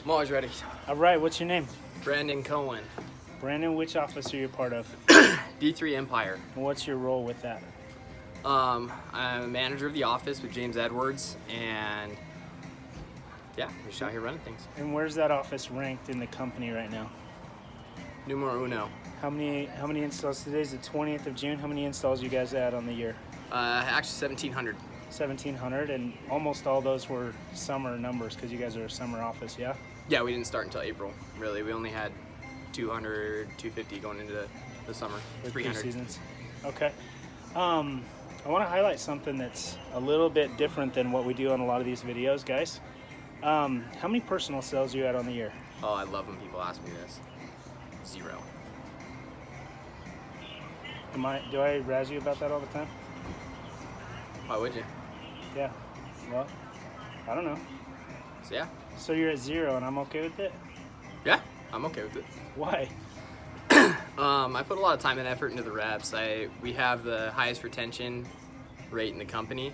I'm always ready. All right, what's your name? Brandon Cohen, Brandon, which office are you a part of? D3 Empire. And what's your role with that? I'm a manager of the office with James Edwards, and yeah, we're just out here running things. And where's that office ranked in the company right now? Numero uno. How many installs? Today's the 20th of June. How many installs you guys had on the year? Actually 1,700. 1,700, and almost all those were summer numbers because you guys are a summer office, yeah? Yeah, we didn't start until April, really. We only had 200, 250 going into the summer, With 300. 3 seasons. Okay. I want to highlight something that's a little bit different than what we do on a lot of these videos, guys. How many personal sales you had on the year? Oh, I love when people ask me this. 0. Do I razz you about that all the time? Why would you? Yeah. Well, I don't know. So yeah. So you're at 0 and I'm okay with it? Yeah, I'm okay with it. Why? I put a lot of time and effort into the reps. We have the highest retention rate in the company.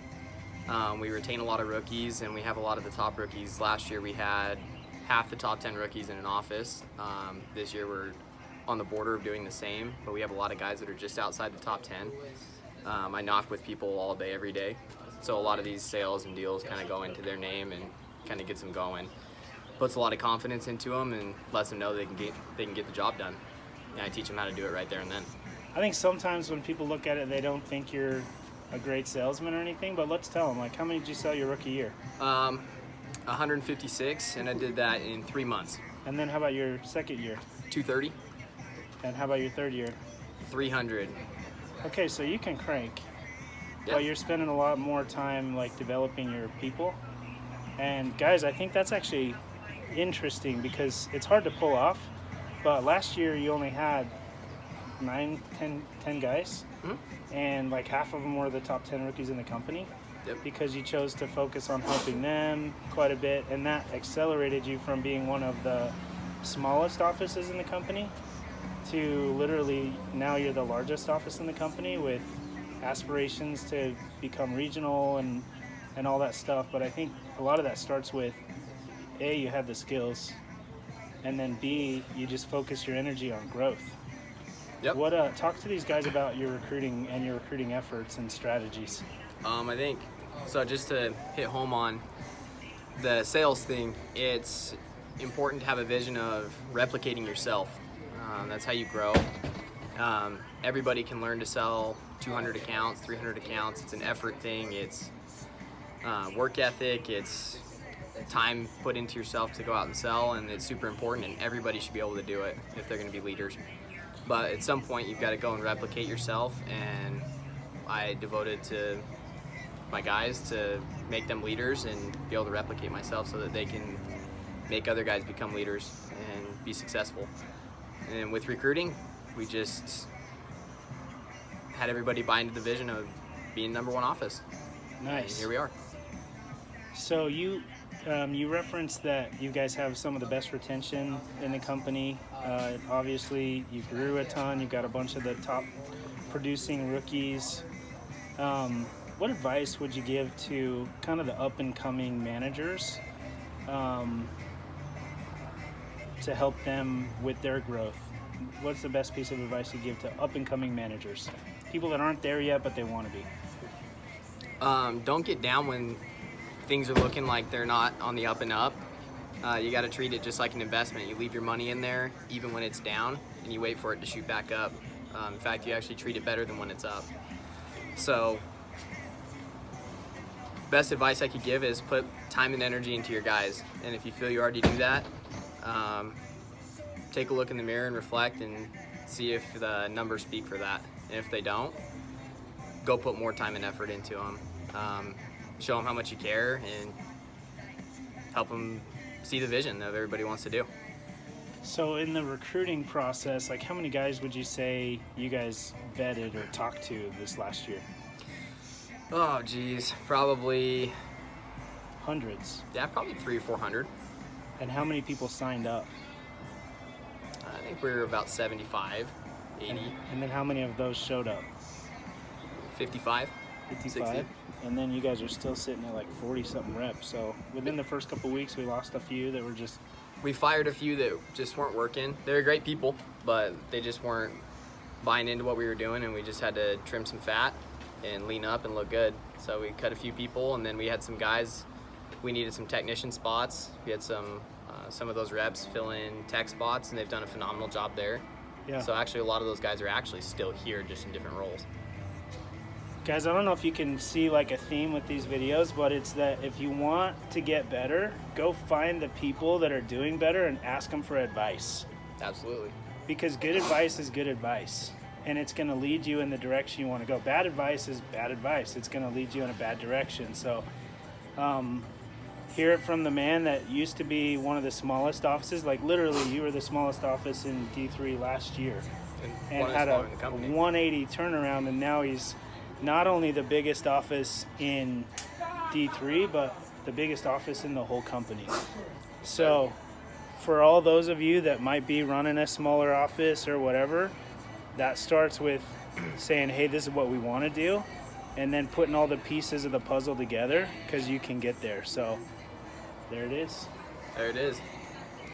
We retain a lot of rookies, and we have a lot of the top rookies. Last year we had half the top 10 rookies in an office. This year we're on the border of doing the same, but we have a lot of guys that are just outside the top 10. I knock with people all day, every day. So a lot of these sales and deals kind of go into their name and kind of gets them going. Puts a lot of confidence into them and lets them know they can get the job done. And I teach them how to do it right there and then. I think sometimes when people look at it, they don't think you're a great salesman or anything, but let's tell them, like, how many did you sell your rookie year? 156, and I did that in 3 months. And then how about your second year? 230. And how about your third year? 300. Okay, so you can crank. Yeah. But you're spending a lot more time, like, developing your people. And guys, I think that's actually interesting because it's hard to pull off. But last year you only had 10 guys, and like half of them were the top 10 rookies in the company. Yep. Because you chose to focus on helping them quite a bit, and that accelerated you from being one of the smallest offices in the company to literally now you're the largest office in the company with aspirations to become regional and all that stuff. But I think a lot of that starts with A, you have the skills, and then B, you just focus your energy on growth. Yep. Talk to these guys about your recruiting and your recruiting efforts and strategies. I think, so just to hit home on the sales thing, it's important to have a vision of replicating yourself. That's how you grow. Everybody can learn to sell 200 accounts, 300 accounts. It's an effort thing. It's work ethic. It's time put into yourself to go out and sell, and it's super important, and everybody should be able to do it if they're going to be leaders. But at some point you've got to go and replicate yourself, and I devoted to my guys to make them leaders and be able to replicate myself so that they can make other guys become leaders and be successful. And with recruiting, we just had everybody buy into the vision of being number one office. Nice. And here we are. So you referenced that you guys have some of the best retention in the company. Obviously, you grew a ton. You've got a bunch of the top producing rookies. What advice would you give to kind of the up-and-coming managers to help them with their growth? What's the best piece of advice you give to up-and-coming managers? People that aren't there yet, but they want to be. Don't get down when things are looking like they're not on the up and up. You got to treat it just like an investment. You leave your money in there even when it's down, and you wait for it to shoot back up. In fact, you actually treat it better than when it's up. So best advice I could give is put time and energy into your guys, and if you feel you already do that, take a look in the mirror and reflect and see if the numbers speak for that. And if they don't, go put more time and effort into them. Show them how much you care and help them see the vision that everybody wants to do. So in the recruiting process, like how many guys would you say you guys vetted or talked to this last year? Oh geez, probably Hundreds. Yeah, probably 300 or 400. And how many people signed up? I think we were about 75, 80. And then how many of those showed up? 55, 55? 60. and then you guys are still sitting at like 40 something reps. So within the first couple weeks, we lost a few that were just. We fired a few that just weren't working. They were great people, but they just weren't buying into what we were doing, and we just had to trim some fat and lean up and look good. So we cut a few people, and then we had some guys. We needed some technician spots. We had some of those reps fill in tech spots, and they've done a phenomenal job there. Yeah. So actually, a lot of those guys are actually still here, just in different roles. Guys, I don't know if you can see like a theme with these videos, but it's that if you want to get better, go find the people that are doing better and ask them for advice. Absolutely. Because good advice is good advice, and it's going to lead you in the direction you want to go. Bad advice is bad advice. It's going to lead you in a bad direction. So hear it from the man that used to be one of the smallest offices. Like literally, you were the smallest office in D3 last year, and had a 180 turnaround, and now he's not only the biggest office in D3, but the biggest office in the whole company. So for all those of you that might be running a smaller office or whatever, that starts with saying, hey, this is what we want to do, and then putting all the pieces of the puzzle together, because you can get there. So there it is. There it is.